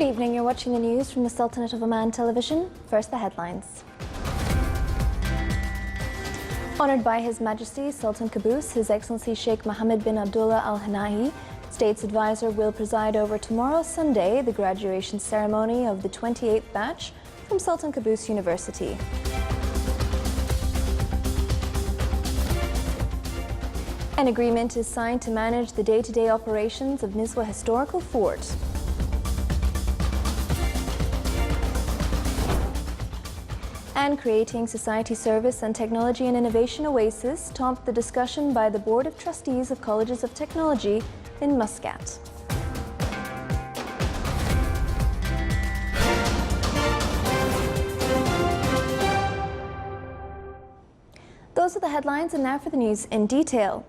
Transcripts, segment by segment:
evening, you're watching the news from the Sultanate of Oman television. First, the headlines. Honored by His Majesty Sultan Qaboos, His Excellency Sheikh Mohammed bin Abdullah Al Hanahi, State's Advisor, will preside over tomorrow, Sunday, the graduation ceremony of the 28th batch from Sultan Qaboos University. An agreement is signed to manage the day-to-day operations of Nizwa Historical Fort. And creating society service and technology and innovation oasis topped the discussion by the Board of Trustees of Colleges of Technology in Muscat. Those are the headlines, and now for the news in detail.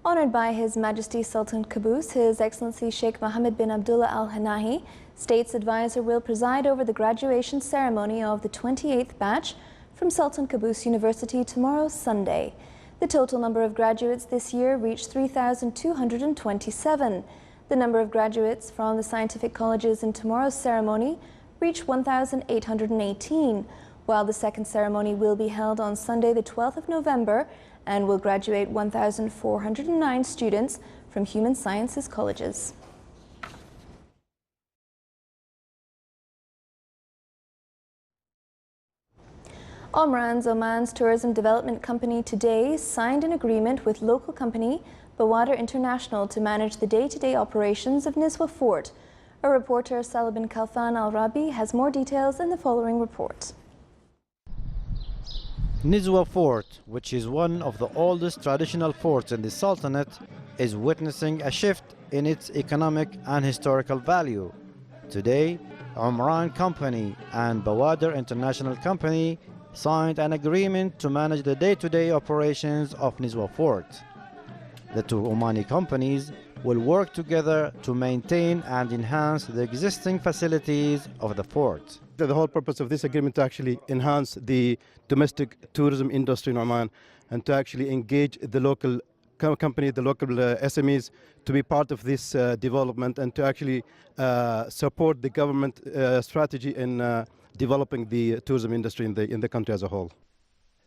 Honored by His Majesty Sultan Qaboos, His Excellency Sheikh Mohammed bin Abdullah Al Hanahi, State's Advisor, will preside over the graduation ceremony of the 28th batch from Sultan Qaboos University tomorrow, Sunday. The total number of graduates this year reached 3,227. The number of graduates from the scientific colleges in tomorrow's ceremony reached 1,818, while the second ceremony will be held on Sunday, the 12th of November, and will graduate 1,409 students from human sciences colleges. Oman's tourism development company today signed an agreement with local company Bawader International to manage the day-to-day operations of Nizwa Fort. Our reporter Salah bin Khalfan Al-Rabi has more details in the following report. Nizwa Fort, which is one of the oldest traditional forts in the Sultanate, is witnessing a shift in its economic and historical value. Today, Omran Company and Bawader International Company signed an agreement to manage the day-to-day operations of Nizwa Fort. The two Omani companies will work together to maintain and enhance the existing facilities of the fort. The whole purpose of this agreement to actually enhance the domestic tourism industry in Oman and to actually engage the local company, the local SMEs to be part of this development and to actually support the government strategy in developing the tourism industry in the country as a whole.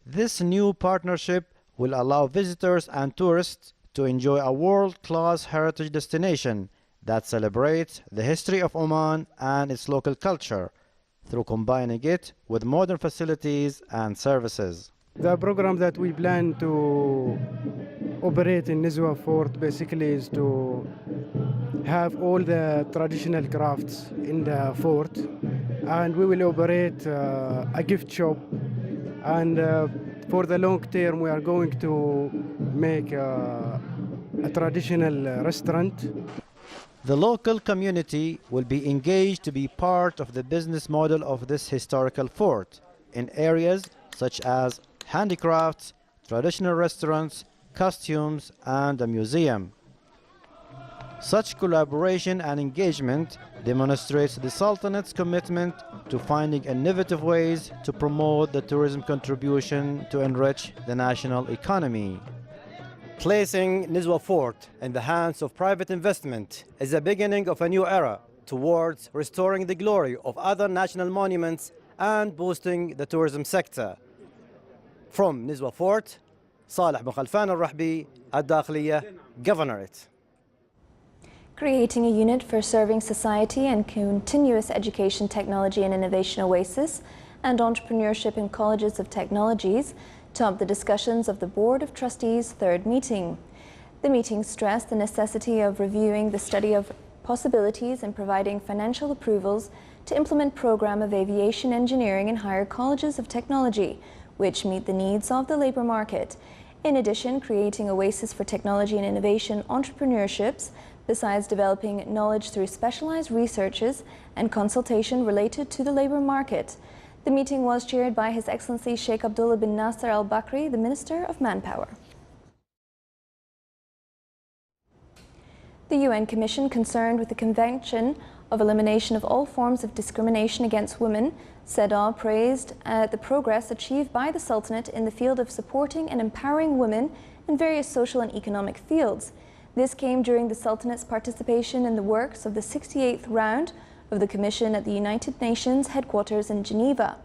This new partnership will allow visitors and tourists to enjoy a world-class heritage destination that celebrates the history of Oman and its local culture through combining it with modern facilities and services. The program that we plan to operate in Nizwa Fort basically is to have all the traditional crafts in the fort, and we will operate a gift shop, and for the long term we are going to make a traditional restaurant. The local community will be engaged to be part of the business model of this historical fort in areas such as handicrafts, traditional restaurants, costumes, and a museum. Such collaboration and engagement demonstrates the Sultanate's commitment to finding innovative ways to promote the tourism contribution to enrich the national economy. Placing Nizwa Fort in the hands of private investment is the beginning of a new era towards restoring the glory of other national monuments and boosting the tourism sector. From Nizwa Fort, Salah bin Khalfan Al-Rahbi, Ad-Dakhliya, Governorate. Creating a unit for serving society and continuous education, technology and innovation oasis and entrepreneurship in colleges of technologies topped the discussions of the Board of Trustees' third meeting. The meeting stressed the necessity of reviewing the study of possibilities and providing financial approvals to implement program of aviation engineering in higher colleges of technology, which meet the needs of the labor market. In addition, creating oasis for technology and innovation entrepreneurships, besides developing knowledge through specialized researches and consultation related to the labor market. The meeting was chaired by His Excellency Sheikh Abdullah bin Nasser Al Bakri, the Minister of Manpower. The UN Commission concerned with the Convention of Elimination of All Forms of Discrimination Against Women, CEDAW, praised the progress achieved by the Sultanate in the field of supporting and empowering women in various social and economic fields. This came during the Sultanate's participation in the works of the 68th round of the Commission at the United Nations headquarters in Geneva.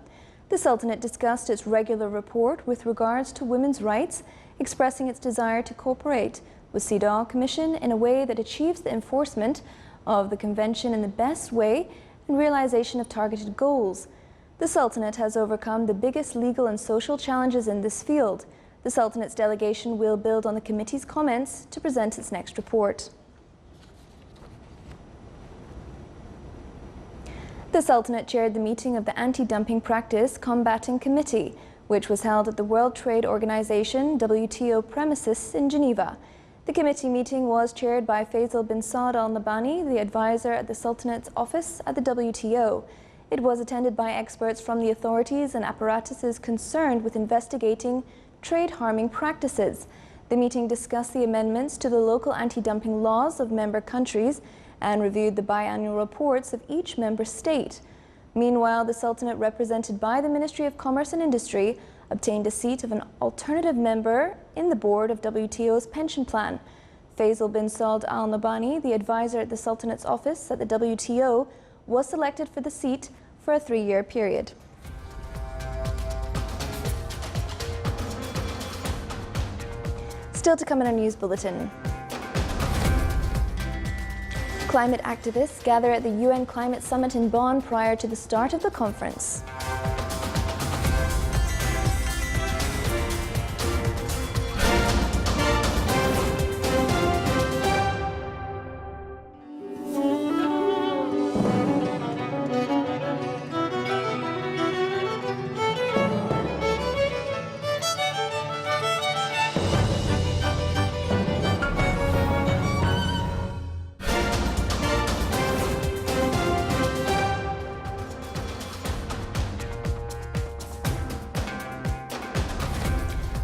The Sultanate discussed its regular report with regards to women's rights, expressing its desire to cooperate with CEDAW Commission in a way that achieves the enforcement of the Convention in the best way and realization of targeted goals. The Sultanate has overcome the biggest legal and social challenges in this field. The Sultanate's delegation will build on the committee's comments to present its next report. The Sultanate chaired the meeting of the Anti-Dumping Practice Combating Committee, which was held at the World Trade Organization WTO premises in Geneva. The committee meeting was chaired by Faisal bin Saud Al Nabhani, the advisor at the Sultanate's office at the WTO. It was attended by experts from the authorities and apparatuses concerned with investigating trade-harming practices. The meeting discussed the amendments to the local anti-dumping laws of member countries and reviewed the biannual reports of each member state. Meanwhile, the Sultanate, represented by the Ministry of Commerce and Industry, obtained a seat of an alternative member in the board of WTO's pension plan. Faisal bin Saud Al Nabhani, the advisor at the Sultanate's office at the WTO, was selected for the seat for a 3-year period. Still to come in our news bulletin. Climate activists gather at the UN Climate Summit in Bonn prior to the start of the conference.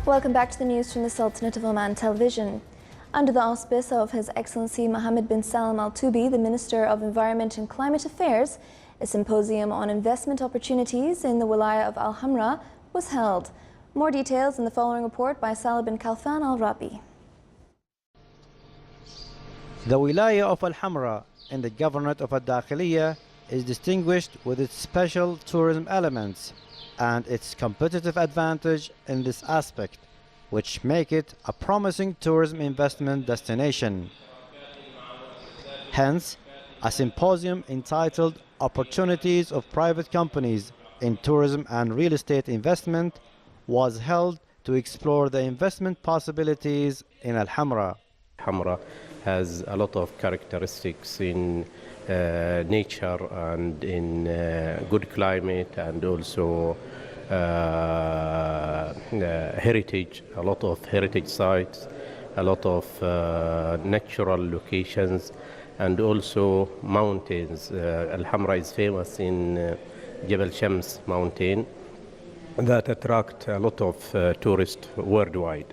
Welcome back to the news from the Sultanate of Oman Television. Under the auspice of His Excellency Mohammed bin Salam Al Tubi, the Minister of Environment and Climate Affairs, a symposium on investment opportunities in the Wilaya of Al Hamra was held. More details in the following report by Salih bin Khalfan Al Rabi. The Wilaya of Al Hamra in the Governorate of Al Dakhiliya is distinguished with its special tourism elements and its competitive advantage in this aspect, which make it a promising tourism investment destination. Hence, a symposium entitled Opportunities of Private Companies in Tourism and Real Estate Investment was held to explore the investment possibilities in Al Hamra. Hamra has a lot of characteristics in nature and in good climate, and also heritage, a lot of heritage sites, a lot of natural locations, and also mountains. Al Hamra is famous in Jebel Shams mountain that attract a lot of tourists worldwide.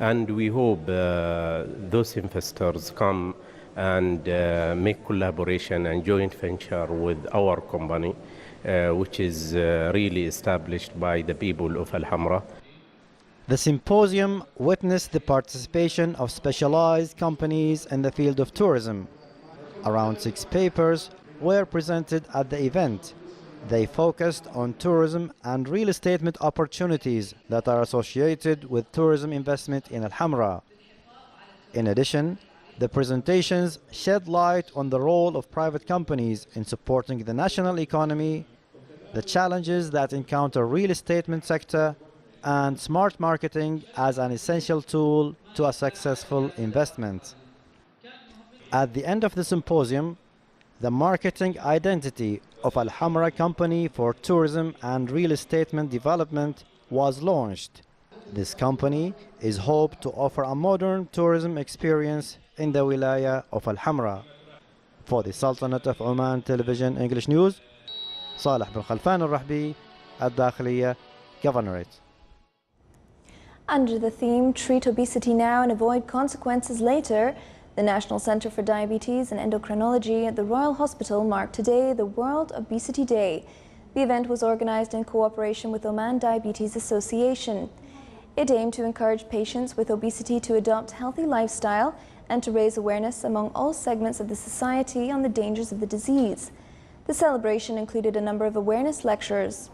And we hope those investors come and make collaboration and joint venture with our company, which is really established by the people of Al Hamra. The symposium witnessed the participation of specialized companies in the field of tourism. Around 6 papers were presented at the event. They focused on tourism and real estate opportunities that are associated with tourism investment in Al Hamra. In addition, the presentations shed light on the role of private companies in supporting the national economy, the challenges that encounter real estate sector, and smart marketing as an essential tool to a successful investment. At the end of the symposium, the marketing identity of Al Hamra Company for Tourism and Real Estate Development was launched. This company is hoped to offer a modern tourism experience in the Wilaya of Al Hamra. For the Sultanate of Oman Television English News, Salih bin Khalfan Al Rahbi, Al Dakhiliya, Governorate. Under the theme Treat Obesity Now and Avoid Consequences Later, the National Center for Diabetes and Endocrinology at the Royal Hospital marked today the World Obesity Day. The event was organized in cooperation with Oman Diabetes Association. It aimed to encourage patients with obesity to adopt healthy lifestyle and to raise awareness among all segments of the society on the dangers of the disease. The celebration included a number of awareness lectures.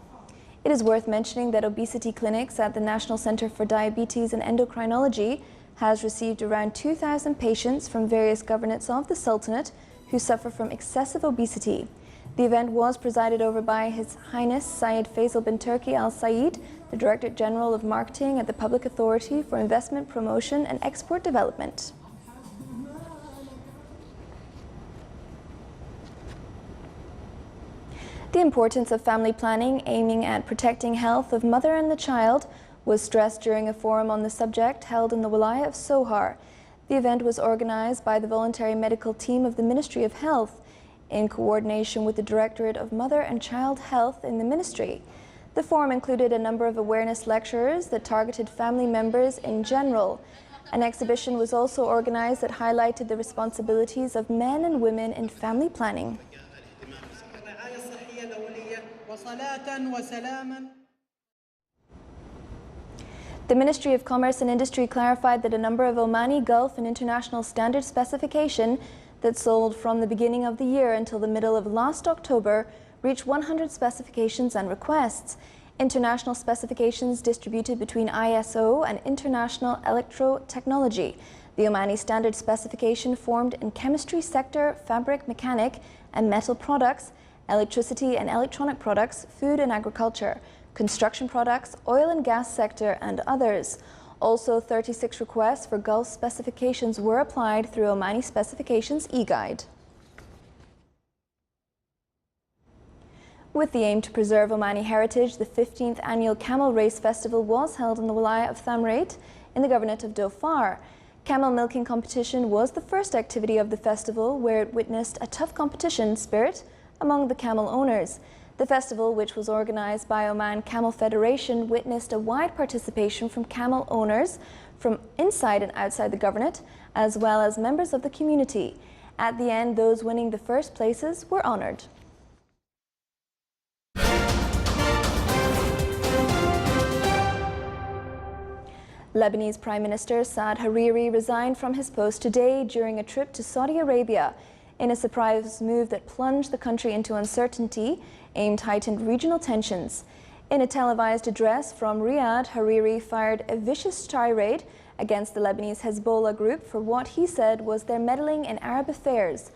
It is worth mentioning that obesity clinics at the National Center for Diabetes and Endocrinology has received around 2,000 patients from various governorates of the Sultanate who suffer from excessive obesity. The event was presided over by His Highness Syed Faisal bin Turki Al Saeed, the Director General of Marketing at the Public Authority for Investment Promotion and Export Development. The importance of family planning aiming at protecting health of mother and the child was stressed during a forum on the subject held in the Wilaya of Sohar. The event was organized by the voluntary medical team of the Ministry of Health in coordination with the Directorate of Mother and Child Health in the Ministry. The forum included a number of awareness lectures that targeted family members in general. An exhibition was also organized that highlighted the responsibilities of men and women in family planning. The Ministry of Commerce and Industry clarified that a number of Omani Gulf and International Standard specification that sold from the beginning of the year until the middle of last October reached 100 specifications and requests. International specifications distributed between ISO and International Electro-Technology. The Omani Standard specification formed in chemistry sector, fabric, mechanic and metal products, electricity and electronic products, food and agriculture, construction products, oil and gas sector and others. Also, 36 requests for Gulf specifications were applied through Omani Specifications e-Guide. With the aim to preserve Omani heritage, the 15th annual Camel Race Festival was held in the Wilaya of Thamreit in the Governorate of Dhofar. Camel milking competition was the first activity of the festival, where it witnessed a tough competition spirit among the camel owners. The festival, which was organized by Oman Camel Federation, witnessed a wide participation from camel owners from inside and outside the governorate, as well as members of the community. At the end, those winning the first places were honored. Lebanese Prime Minister Saad Hariri resigned from his post today during a trip to Saudi Arabia. In a surprise move that plunged the country into uncertainty, aimed heightened regional tensions. In a televised address from Riyadh, Hariri fired a vicious tirade against the Lebanese Hezbollah group for what he said was their meddling in Arab affairs.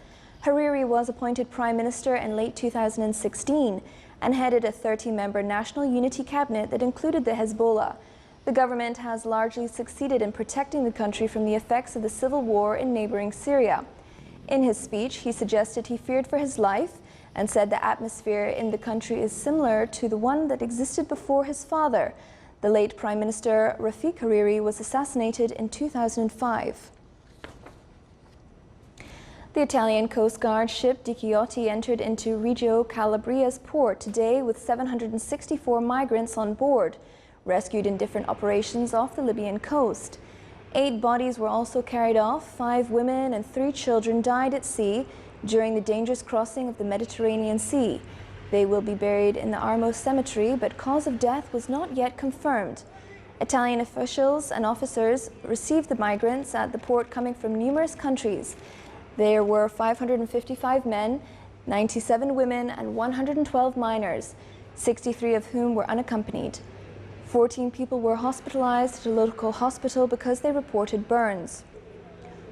Hariri was appointed Prime Minister in late 2016 and headed a 30-member national unity cabinet that included the Hezbollah. The government has largely succeeded in protecting the country from the effects of the civil war in neighboring Syria. In his speech, he suggested he feared for his life and said the atmosphere in the country is similar to the one that existed before his father. The late Prime Minister Rafiq Hariri was assassinated in 2005. The Italian Coast Guard ship Di Chioti entered into Reggio Calabria's port today with 764 migrants on board, rescued in different operations off the Libyan coast. 8 bodies were also carried off. 5 women and 3 children died at sea during the dangerous crossing of the Mediterranean Sea. They will be buried in the Armo Cemetery, but cause of death was not yet confirmed. Italian officials and officers received the migrants at the port coming from numerous countries. There were 555 men, 97 women and 112 minors, 63 of whom were unaccompanied. 14 people were hospitalized at a local hospital because they reported burns.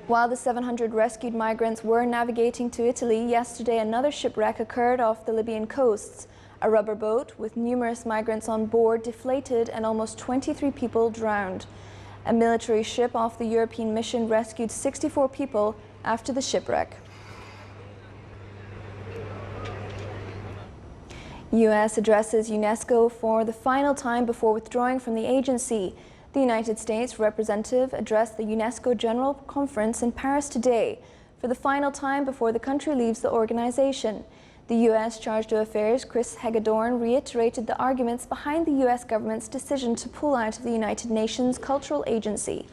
While the 700 rescued migrants were navigating to Italy, yesterday another shipwreck occurred off the Libyan coasts. A rubber boat with numerous migrants on board deflated and almost 23 people drowned. A military ship off the European mission rescued 64 people after the shipwreck. U.S. addresses UNESCO for the final time before withdrawing from the agency. The United States representative addressed the UNESCO General Conference in Paris today for the final time before the country leaves the organization. The U.S. Charge d'Affaires Chris Hagedorn reiterated the arguments behind the U.S. government's decision to pull out of the United Nations Cultural Agency.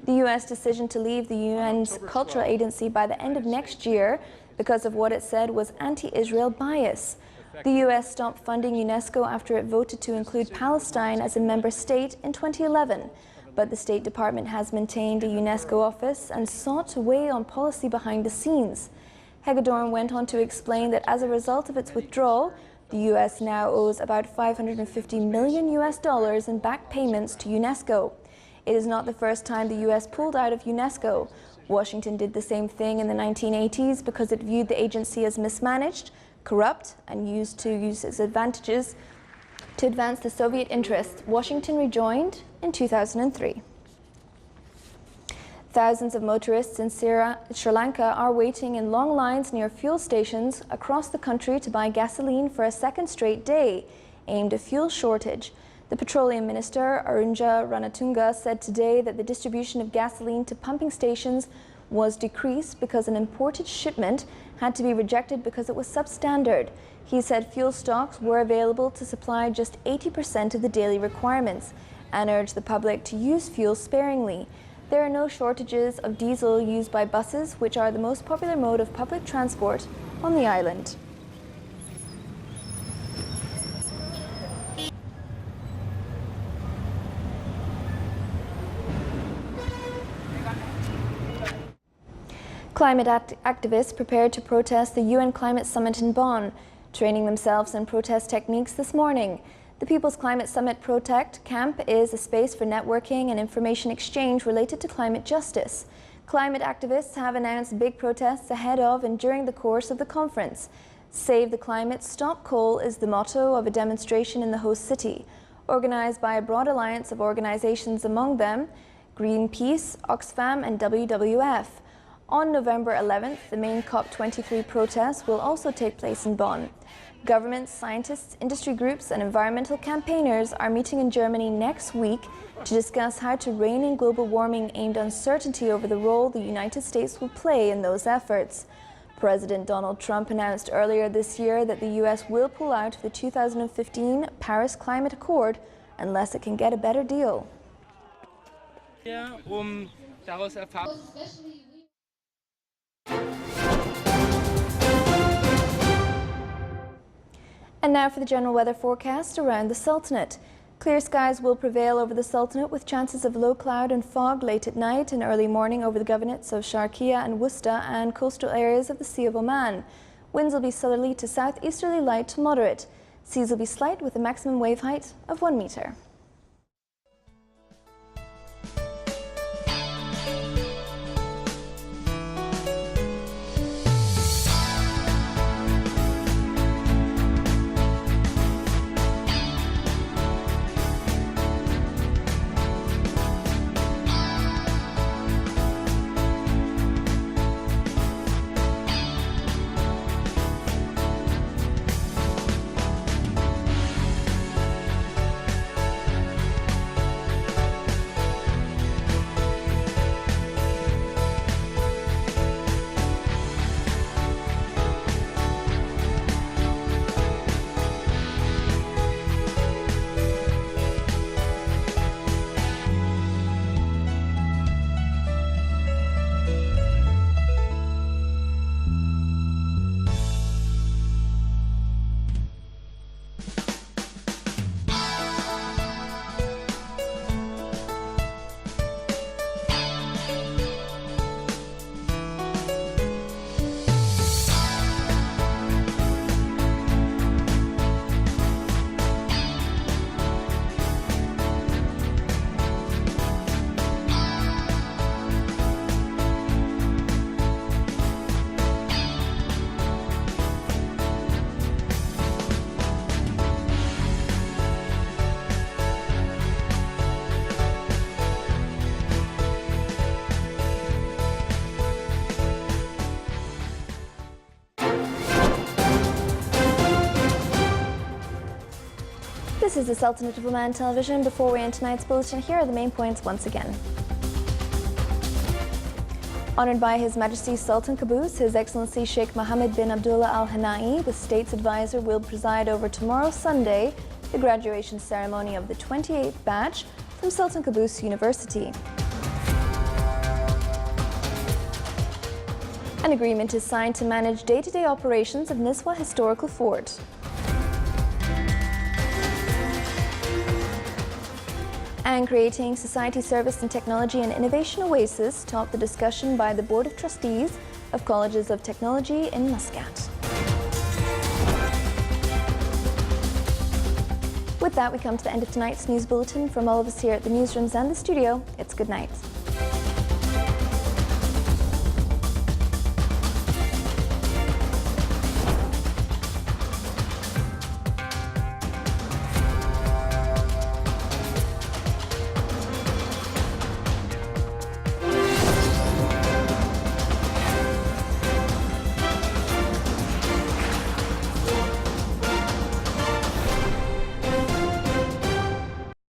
The U.S. decision to leave the UN's Cultural Agency by the end of next year because of what it said was anti-Israel bias. The U.S. stopped funding UNESCO after it voted to include Palestine as a member state in 2011, but the State Department has maintained a UNESCO office and sought to weigh on policy behind the scenes. Hagedorn went on to explain that as a result of its withdrawal, the U.S. now owes about $550 million in back payments to UNESCO. It is not the first time the U.S. pulled out of UNESCO. Washington did the same thing in the 1980s because it viewed the agency as mismanaged, corrupt, and used its advantages to advance the Soviet interests. Washington rejoined in 2003. Thousands of motorists in Sri Lanka are waiting in long lines near fuel stations across the country to buy gasoline for a second straight day, aimed at fuel shortage. The Petroleum Minister, Arunja Ranatunga, said today that the distribution of gasoline to pumping stations was decreased because an imported shipment had to be rejected because it was substandard. He said fuel stocks were available to supply just 80% of the daily requirements and urged the public to use fuel sparingly. There are no shortages of diesel used by buses, which are the most popular mode of public transport on the island. Climate activists prepared to protest the UN Climate Summit in Bonn, training themselves in protest techniques this morning. The People's Climate Summit Protect Camp is a space for networking and information exchange related to climate justice. Climate activists have announced big protests ahead of and during the course of the conference. Save the Climate, Stop Coal is the motto of a demonstration in the host city, organized by a broad alliance of organizations, among them Greenpeace, Oxfam and WWF. On November 11th, the main COP23 protests will also take place in Bonn. Governments, scientists, industry groups and environmental campaigners are meeting in Germany next week to discuss how to rein in global warming aimed uncertainty over the role the United States will play in those efforts. President Donald Trump announced earlier this year that the U.S. will pull out of the 2015 Paris Climate Accord unless it can get a better deal. And now for the general weather forecast around the Sultanate. Clear skies will prevail over the Sultanate with chances of low cloud and fog late at night and early morning over the governorates of Sharqiya and Wusta and coastal areas of the Sea of Oman. Winds will be southerly to southeasterly light to moderate. Seas will be slight with a maximum wave height of 1 meter. This is the Sultanate of Oman Television. Before we end tonight's bulletin, here are the main points once again. Honored by His Majesty Sultan Qaboos, His Excellency Sheikh Mohammed bin Abdullah Al Hanai, the State's Advisor, will preside over tomorrow, Sunday, the graduation ceremony of the 28th batch from Sultan Qaboos University. An agreement is signed to manage day-to-day operations of Niswa Historical Fort. And creating society service and technology and innovation oasis topped the discussion by the Board of Trustees of Colleges of Technology in Muscat. With that, we come to the end of tonight's news bulletin. From all of us here at the newsrooms and the studio, it's good night.